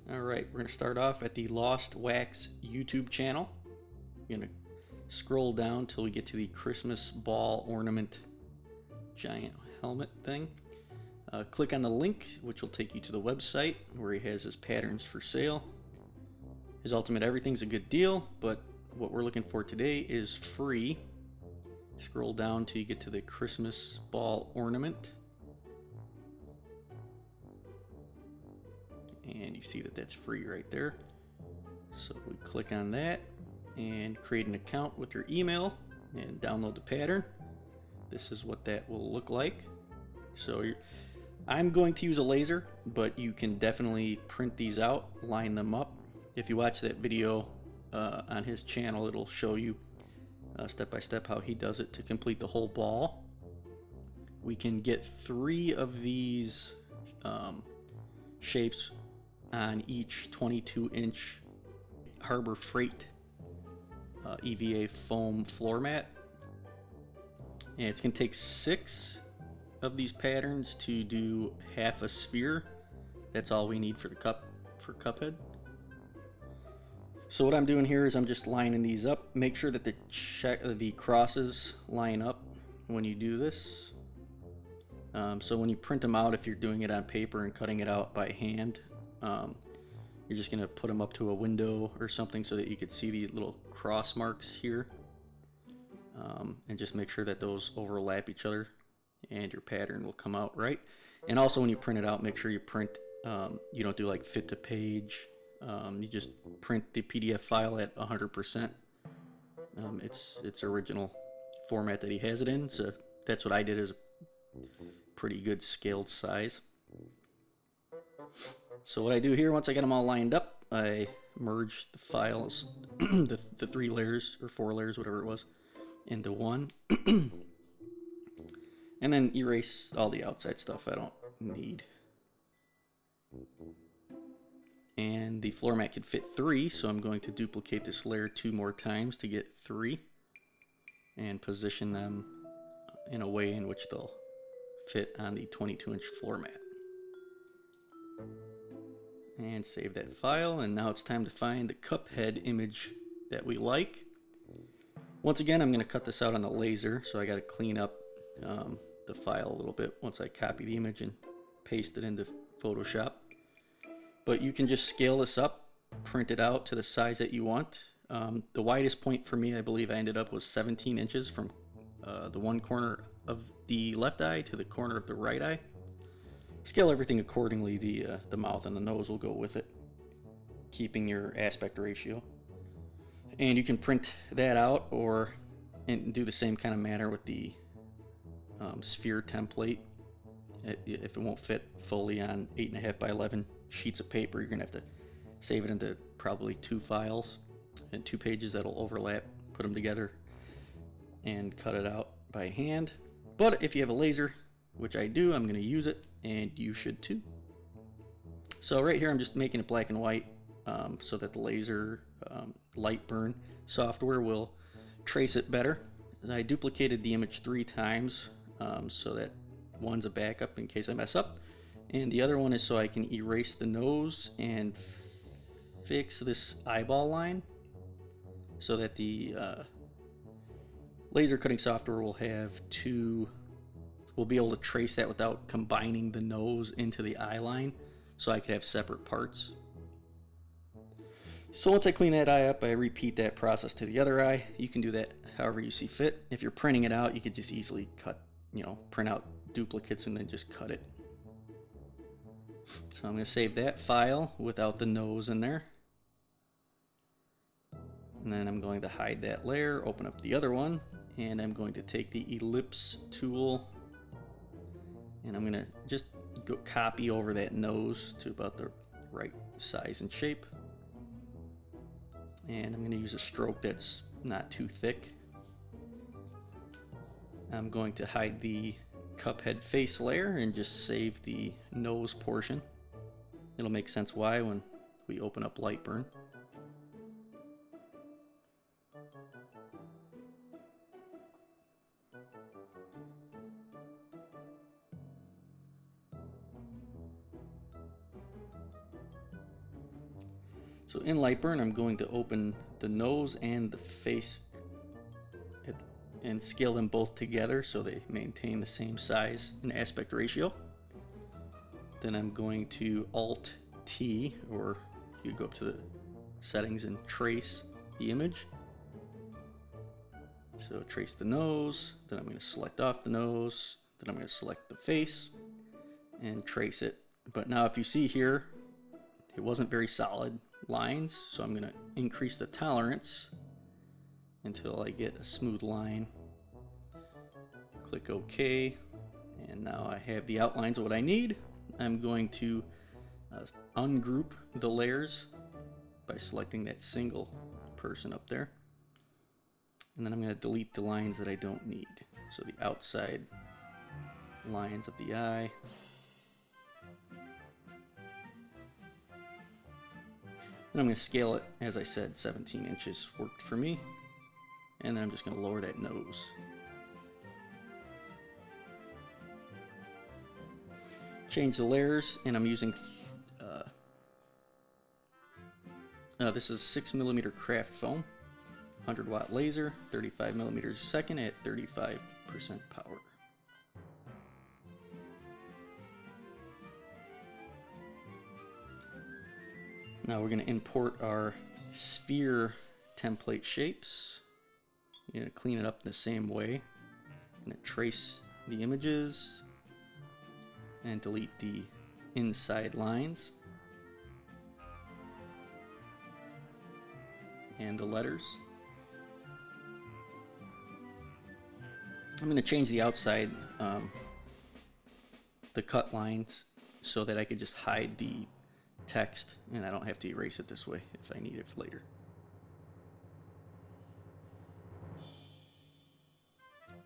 Alright, we're going to start off at the Lost Wax YouTube channel. We're going to scroll down till we get to the Christmas ball ornament giant helmet thing. Click on the link, which will take you to the website where he has his patterns for sale. His Ultimate Everything's a good deal, but what we're looking for today is free. Scroll down till you get to the Christmas ball ornament. And you see that that's free right there. So we click on that and create an account with your email and download the pattern. This is what that will look like. So I'm going to use a laser, but you can definitely print these out, line them up. If you watch that video on his channel, it'll show you step by step how he does it to complete the whole ball. We can get 3 of these shapes on each 22-inch Harbor Freight EVA Foam floor mat. And it's going to take 6 of these patterns to do half a sphere. That's all we need for the Cuphead. So what I'm doing here is I'm just lining these up. Make sure that the crosses line up when you do this. So when you print them out, if you're doing it on paper and cutting it out by hand, you're just going to put them up to a window or something so that you could see the little cross marks here. And just make sure that those overlap each other and your pattern will come out right. And also when you print it out, make sure you print, you don't do like fit to page. You just print the PDF file at 100%. It's original format that he has it in, so that's what I did, is a pretty good scaled size. So what I do here, once I get them all lined up, I merge the files, the 3 layers or 4 layers, whatever it was, into one. And then erase all the outside stuff I don't need. And the floor mat can fit 3, so I'm going to duplicate this layer 2 more times to get 3 and position them in a way in which they'll fit on the 22-inch floor mat. And save that file, and now it's time to find the Cuphead image that we like. Once again, I'm going to cut this out on the laser, so I got to clean up the file a little bit once I copy the image and paste it into Photoshop. But you can just scale this up, print it out to the size that you want. The widest point for me, I believe I ended up was 17 inches from the one corner of the left eye to the corner of the right eye. Scale everything accordingly. The mouth and the nose will go with it, keeping your aspect ratio. And you can print that out and do the same kind of manner with the sphere template. If it won't fit fully on 8.5 by 11 sheets of paper, you're gonna have to save it into probably 2 files and 2 pages that'll overlap, put them together and cut it out by hand. But if you have a laser, which I do, I'm gonna use it, and you should too. So right here I'm just making it black and white so that the laser Lightburn software will trace it better. I duplicated the image 3 times so that one's a backup in case I mess up, and the other one is so I can erase the nose and fix this eyeball line so that the laser cutting software will be able to trace that without combining the nose into the eye line, so I could have separate parts. So once I clean that eye up, I repeat that process to the other eye. You can do that however you see fit. If you're printing it out, you could just easily print out duplicates and then just cut it. So I'm going to save that file without the nose in there. And then I'm going to hide that layer, open up the other one, and I'm going to take the ellipse tool and I'm going to just copy over that nose to about the right size and shape. And I'm going to use a stroke that's not too thick. I'm going to hide the Cuphead face layer and just save the nose portion. It'll make sense why when we open up Lightburn. So in Lightburn, I'm going to open the nose and the face and scale them both together so they maintain the same size and aspect ratio. Then I'm going to Alt T, or you go up to the settings and trace the image. So trace the nose, then I'm going to select off the nose, then I'm going to select the face and trace it. But now if you see here, it wasn't very solid lines, so I'm going to increase the tolerance until I get a smooth line. Click OK, and now I have the outlines of what I need. I'm going to ungroup the layers by selecting that single person up there. And then I'm going to delete the lines that I don't need. So the outside lines of the eye. And I'm going to scale it, as I said, 17 inches worked for me. And then I'm just going to lower that nose. Change the layers, and I'm using this is 6mm craft foam, 100-watt laser, 35mm a second at 35% power. Now we're going to import our sphere template shapes. You're going to clean it up the same way. I'm going to trace the images and delete the inside lines and the letters. I'm going to change the outside, the cut lines, so that I could just hide the text and I don't have to erase it this way if I need it later.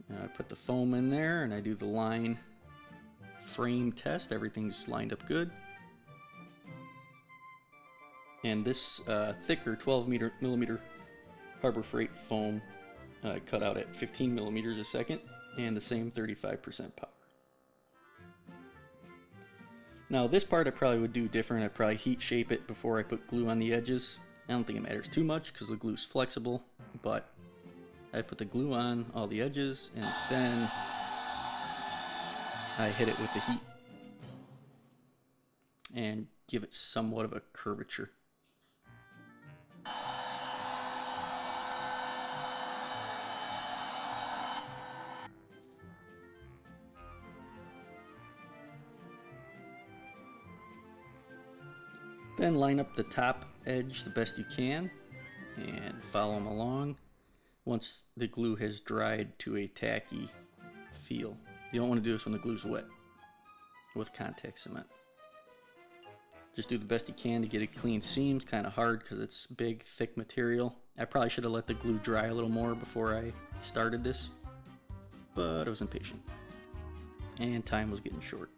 Now I put the foam in there and I do the line frame test. Everything's lined up good. And this thicker 12mm Harbor Freight foam cut out at 15mm a second and the same 35% power. Now this part I probably would do different. I'd probably heat shape it before I put glue on the edges. I don't think it matters too much because the glue's flexible, but I put the glue on all the edges and then I hit it with the heat and give it somewhat of a curvature. Then line up the top edge the best you can and follow them along once the glue has dried to a tacky feel. You don't want to do this when the glue's wet with contact cement. Just do the best you can to get a clean seam. It's kind of hard because it's big, thick material. I probably should have let the glue dry a little more before I started this, but I was impatient and time was getting short.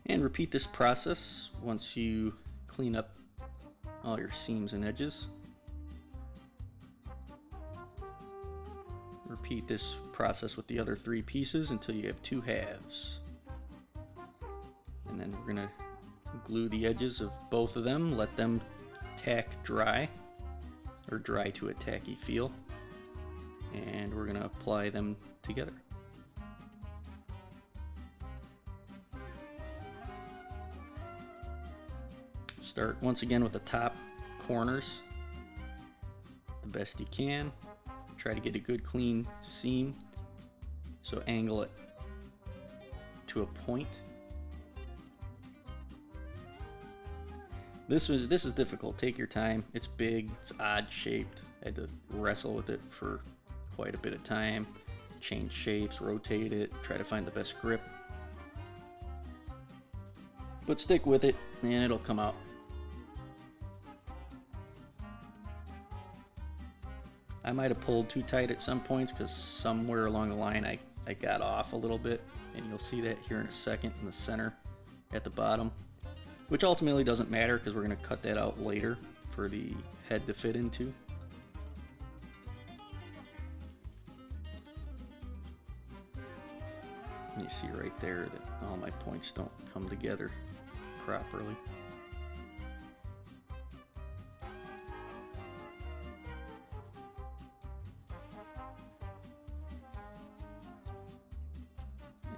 And repeat this process once you clean up all your seams and edges. Repeat this process with the other 3 pieces until you have 2 halves. And then we're going to glue the edges of both of them, let them tack dry, or dry to a tacky feel. And we're going to apply them together. Start once again with the top corners the best you can. Try to get a good clean seam, so angle it to a point. This is difficult. Take your time. It's big, it's odd shaped. I had to wrestle with it for quite a bit of time. Change shapes, rotate it, try to find the best grip. But stick with it and it'll come out. I might have pulled too tight at some points because somewhere along the line I got off a little bit, and you'll see that here in a second in the center at the bottom, which ultimately doesn't matter because we're going to cut that out later for the head to fit into. You see right there that all my points don't come together properly.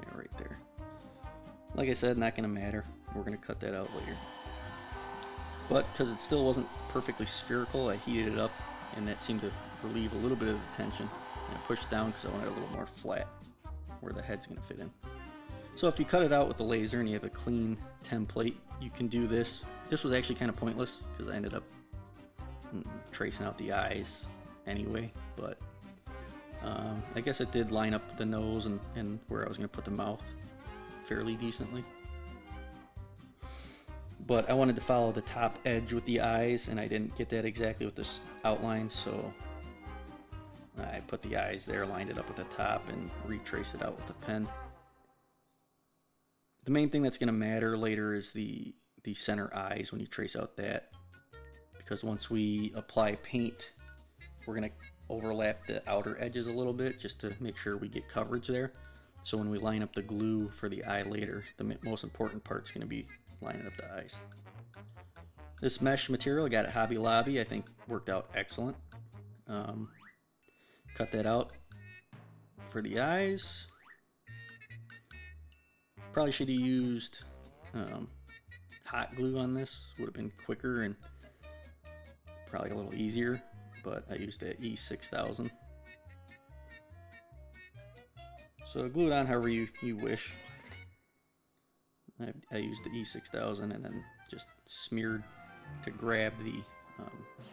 Yeah, right there. Like I said, not going to matter. We're going to cut that out later. But because it still wasn't perfectly spherical, I heated it up, and that seemed to relieve a little bit of the tension. And I pushed down because I wanted it a little more flat where the head's going to fit in. So if you cut it out with the laser and you have a clean template, you can do this. This was actually kind of pointless because I ended up tracing out the eyes anyway, but I guess it did line up the nose and where I was going to put the mouth fairly decently. But I wanted to follow the top edge with the eyes, and I didn't get that exactly with this outline, so I put the eyes there, lined it up with the top, and retraced it out with the pen. The main thing that's going to matter later is the center eyes when you trace out that, because once we apply paint, we're going to overlap the outer edges a little bit just to make sure we get coverage there. So when we line up the glue for the eye later, the most important part is going to be lining up the eyes. This mesh material I got at Hobby Lobby, I think worked out excellent. Cut that out for the eyes. Probably should have used hot glue on this, would have been quicker and probably a little easier, but I used the E6000. So glue it on however you wish. I used the E6000 and then just smeared to grab the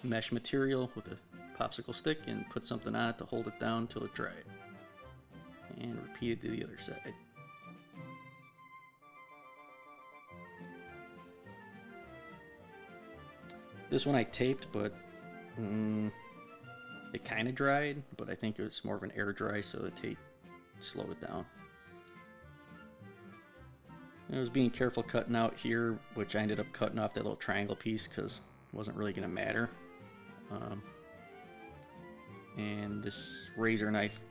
mesh material with a popsicle stick and put something on it to hold it down until it dried. And repeated to the other side. This one I taped, but it kind of dried, but I think it was more of an air dry, so the tape slowed it down. And I was being careful cutting out here, which I ended up cutting off that little triangle piece because it wasn't really going to matter. And this razor knife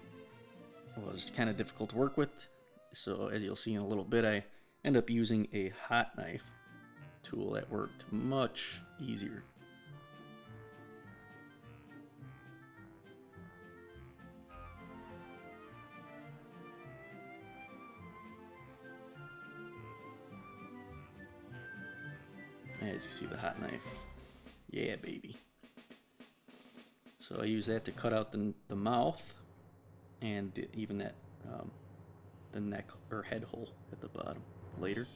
was kind of difficult to work with, so as you'll see in a little bit, I end up using a hot knife tool that worked much easier. As you see, the hot knife, yeah baby. So I use that to cut out the mouth and even that the neck or head hole at the bottom later.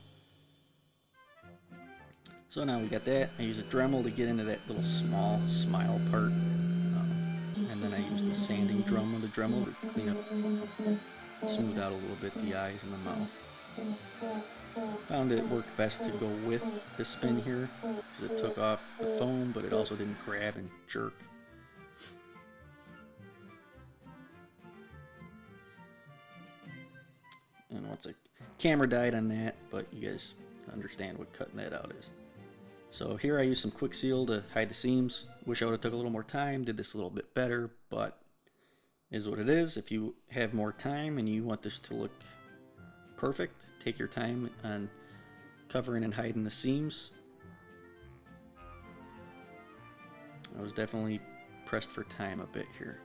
So now we got that. I use a Dremel to get into that little small smile part, and then I use the sanding drum of the Dremel to clean up, smooth out a little bit the eyes and the mouth. Found it worked best to go with the spin here because it took off the foam, but it also didn't grab and jerk. And once the camera died on that, but you guys understand what cutting that out is. So here I used some quick seal to hide the seams. Wish I would have took a little more time, did this a little bit better, but is what it is. If you have more time and you want this to look perfect, take your time on covering and hiding the seams. I was definitely pressed for time a bit here.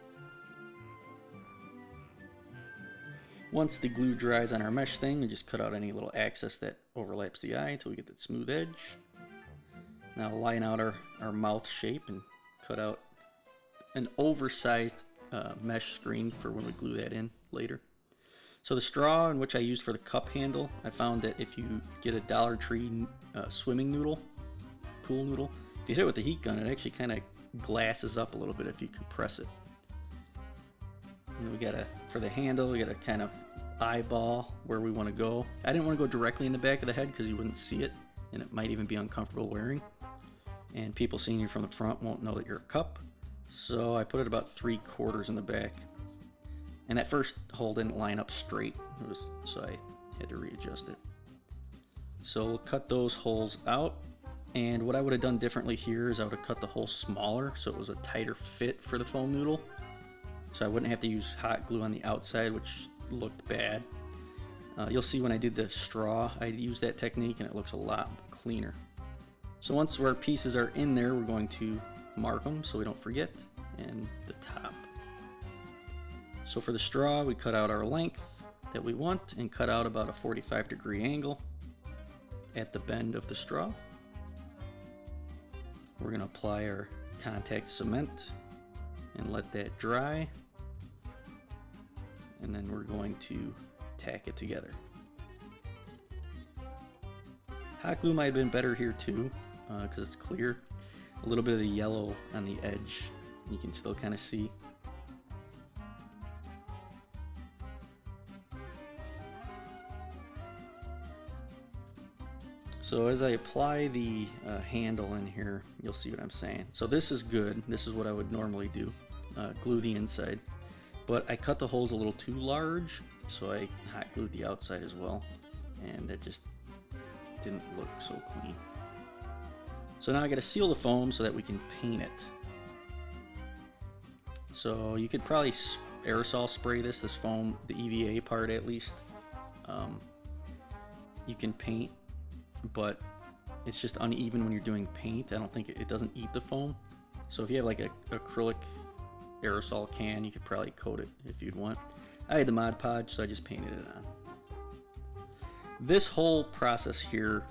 Once the glue dries on our mesh thing, we just cut out any little excess that overlaps the eye until we get that smooth edge. Now line out our mouth shape and cut out an oversized mesh screen for when we glue that in later. So the straw in which I used for the cup handle, I found that if you get a Dollar Tree swimming noodle, pool noodle, if you hit it with a heat gun, it actually kind of glasses up a little bit if you compress it. And we gotta, for the handle, we gotta kind of eyeball where we want to go. I didn't want to go directly in the back of the head because you wouldn't see it, and it might even be uncomfortable wearing. And people seeing you from the front won't know that you're a cup. So I put it about 3/4 in the back. And that first hole didn't line up straight, so I had to readjust it. So we'll cut those holes out. And what I would have done differently here is I would have cut the hole smaller so it was a tighter fit for the foam noodle. So I wouldn't have to use hot glue on the outside, which looked bad. You'll see when I did the straw, I used that technique and it looks a lot cleaner. So once our pieces are in there, we're going to mark them so we don't forget, and the top. So for the straw, we cut out our length that we want and cut out about a 45-degree angle at the bend of the straw. We're going to apply our contact cement and let that dry, and then we're going to tack it together. Hot glue might have been better here too, because it's clear. A little bit of the yellow on the edge, you can still kind of see. So as I apply the handle in here, you'll see what I'm saying. So this is good. This is what I would normally do, glue the inside. But I cut the holes a little too large, so I hot glued the outside as well. And that just didn't look so clean. So now I gotta seal the foam so that we can paint it. So you could probably aerosol spray this foam, the EVA part at least. You can paint, but it's just uneven when you're doing paint. I don't think it doesn't eat the foam. So if you have like a acrylic aerosol can, you could probably coat it if you'd want. I had the Mod Podge, so I just painted it on. This whole process here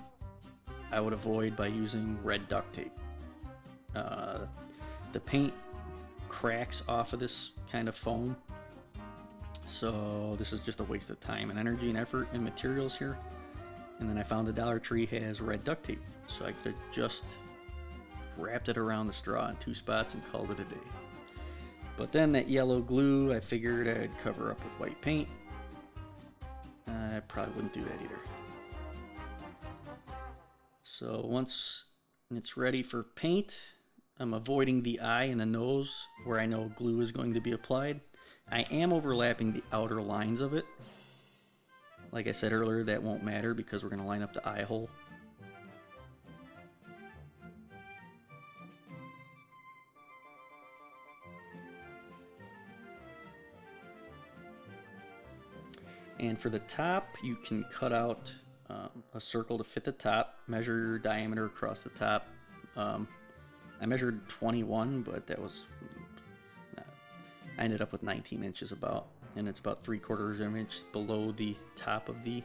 I would avoid by using red duct tape. The paint cracks off of this kind of foam, so this is just a waste of time and energy and effort and materials here. And then I found the Dollar Tree has red duct tape, so I could have just wrapped it around the straw in 2 spots and called it a day. But then that yellow glue, I figured I'd cover up with white paint. I probably wouldn't do that either. So once it's ready for paint, I'm avoiding the eye and the nose where I know glue is going to be applied. I am overlapping the outer lines of it. Like I said earlier, that won't matter because we're going to line up the eye hole. And for the top, you can cut out a circle to fit the top, measure your diameter across the top. I measured 21, but that was, I ended up with 19 inches about, and it's about 3/4 of an inch below the top of the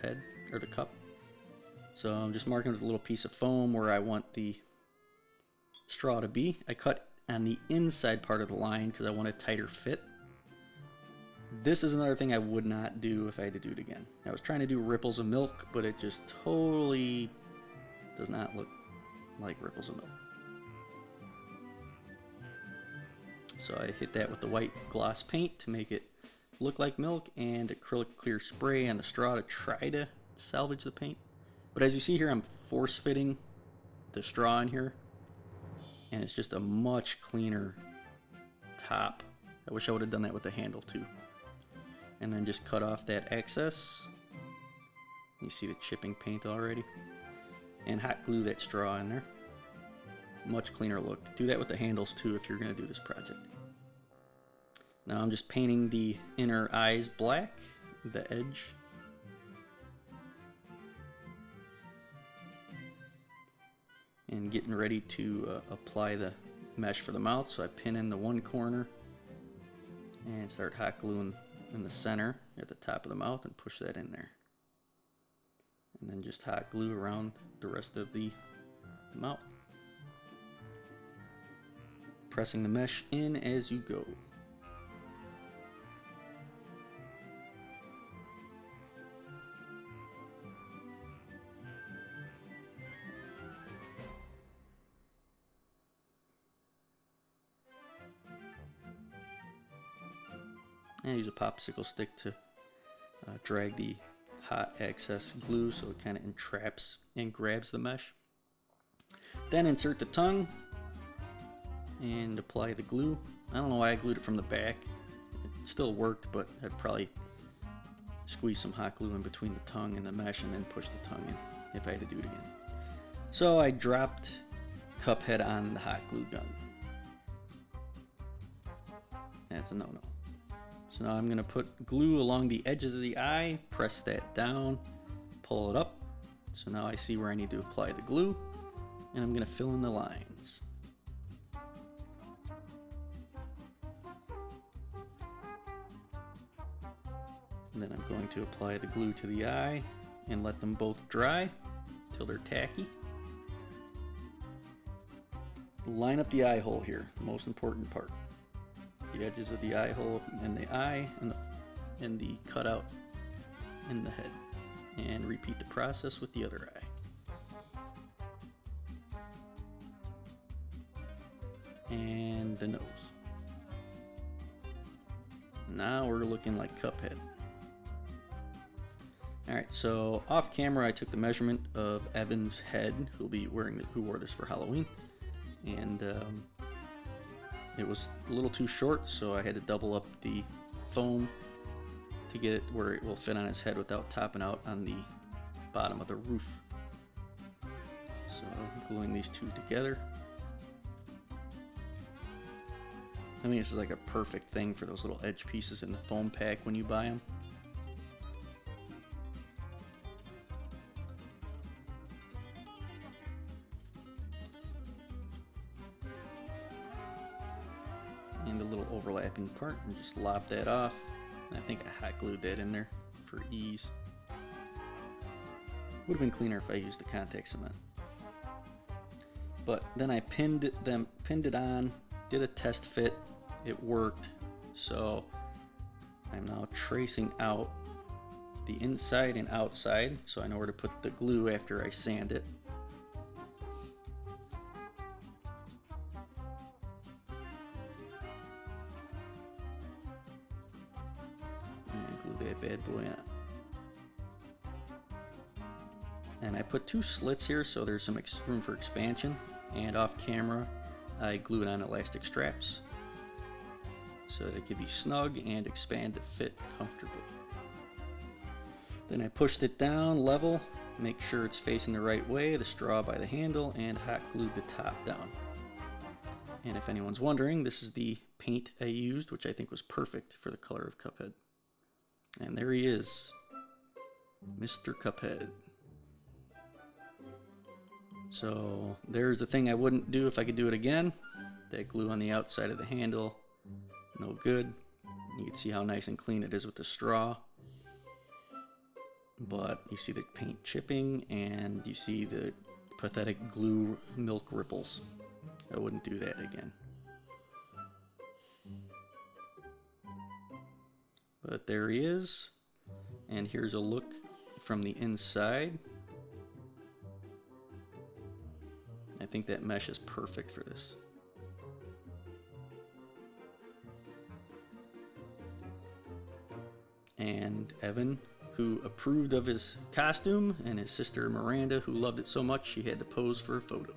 head, or the cup. So I'm just marking with a little piece of foam where I want the straw to be. I cut on the inside part of the line because I want a tighter fit. This is another thing I would not do if I had to do it again. I was trying to do ripples of milk, but it just totally does not look like ripples of milk. So I hit that with the white gloss paint to make it look like milk, and acrylic clear spray on the straw to try to salvage the paint. But as you see here, I'm force fitting the straw in here, and it's just a much cleaner top. I wish I would have done that with the handle too. And then just cut off that excess. You see the chipping paint already. And hot glue that straw in there. Much cleaner look. Do that with the handles too if you're going to do this project. Now I'm just painting the inner eyes black, the edge. And getting ready to apply the mesh for the mouth. So I pin in the one corner and start hot gluing in the center at the top of the mouth and push that in there. And then just hot glue around the rest of the mouth. Pressing the mesh in as you go. And use a popsicle stick to drag the hot excess glue so it kind of entraps and grabs the mesh. Then insert the tongue and apply the glue. I don't know why I glued it from the back. It still worked, but I'd probably squeeze some hot glue in between the tongue and the mesh and then push the tongue in if I had to do it again. So I dropped Cuphead on the hot glue gun. That's a no-no. So now I'm going to put glue along the edges of the eye, press that down, pull it up. So now I see where I need to apply the glue, and I'm going to fill in the lines. And then I'm going to apply the glue to the eye and let them both dry till they're tacky. Line up the eye hole here, the most important part. The edges of the eye hole and the eye and the cutout in the head. And repeat the process with the other eye. And the nose. Now we're looking like Cuphead. Alright, so off camera I took the measurement of Evan's head, who wore this for Halloween. And it was a little too short, so I had to double up the foam to get it where it will fit on his head without topping out on the bottom of the roof. So gluing these two together. I mean, this is like a perfect thing for those little edge pieces in the foam pack when you buy them. And the little overlapping part, and just lop that off. I think I hot glued that in there for ease. Would have been cleaner if I used the contact cement. But then I pinned it on, did a test fit, it worked. So I'm now tracing out the inside and outside, so I know where to put the glue after I sand it. Glue that bad boy on. And I put two slits here so there's some room for expansion, and off camera I glued on elastic straps so that it could be snug and expand to fit comfortably. Then I pushed it down level, make sure it's facing the right way, the straw by the handle, and hot glued the top down. And if anyone's wondering, this is the paint I used, which I think was perfect for the color of Cuphead. And there he is, Mr. Cuphead. So there's the thing I wouldn't do if I could do it again. That glue on the outside of the handle, no good. You can see how nice and clean it is with the straw. But you see the paint chipping and you see the pathetic glue milk ripples. I wouldn't do that again. But there he is, and here's a look from the inside. I think that mesh is perfect for this. And Evan, who approved of his costume, and his sister Miranda, who loved it so much she had to pose for a photo.